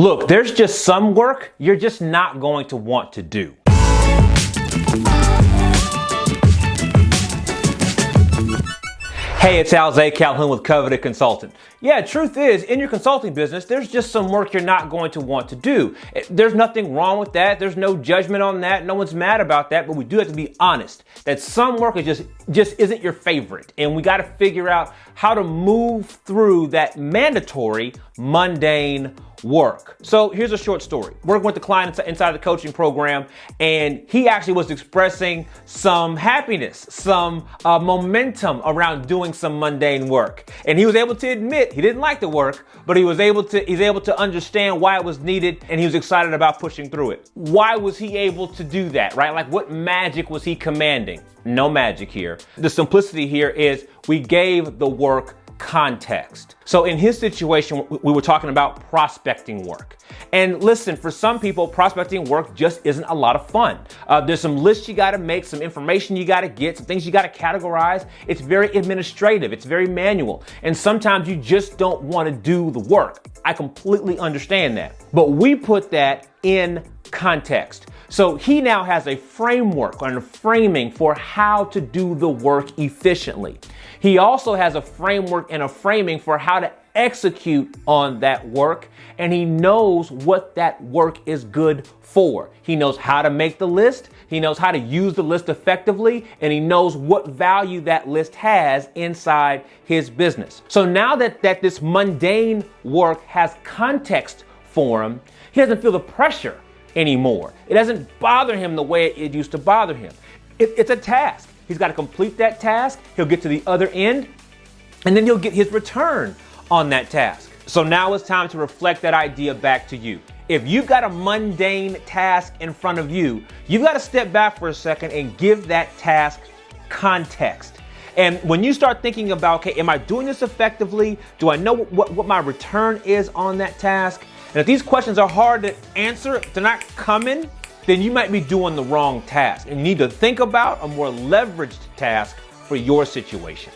Look, there's just some work you're just not going to want to do. Hey, it's Al Zay Calhoun with Coveted Consultant. Yeah, truth is, in your consulting business, there's just some work you're not going to want to do. There's nothing wrong with that. There's no judgment on that. No one's mad about that, but we do have to be honest that some work is just isn't your favorite. And we got to figure out how to move through that mandatory, mundane work. So here's a short story. Working with the client inside the coaching program, and he actually was expressing some happiness, some momentum around doing some mundane work. And he was able to admit he didn't like the work, but he's able to understand why it was needed, and he was excited about pushing through it. Why was he able to do that, right? Like, what magic was he commanding? No magic here. The simplicity here is we gave the work context. So in his situation, we were talking about prospecting work. And listen, for some people, prospecting work just isn't a lot of fun. There's some lists you got to make, some information you got to get, some things you got to categorize. It's very administrative. It's very manual. And sometimes you just don't want to do the work. I completely understand that. But we put that in context. So he now has a framework and a framing for how to do the work efficiently. He also has a framework and a framing for how to execute on that work, and he knows what that work is good for. He knows how to make the list, he knows how to use the list effectively, and he knows what value that list has inside his business. So now that this mundane work has context for him, he doesn't feel the pressure anymore. It doesn't bother him the way it used to bother him. It's a task. He's got to complete that task. He'll get to the other end, and then he'll get his return on that task. So now it's time to reflect that idea back to you. If you've got a mundane task in front of you, you've got to step back for a second and give that task context. And when you start thinking about, okay, am I doing this effectively? Do I know what my return is on that task? And if these questions are hard to answer, if they're not coming, then you might be doing the wrong task. And you need to think about a more leveraged task for your situation.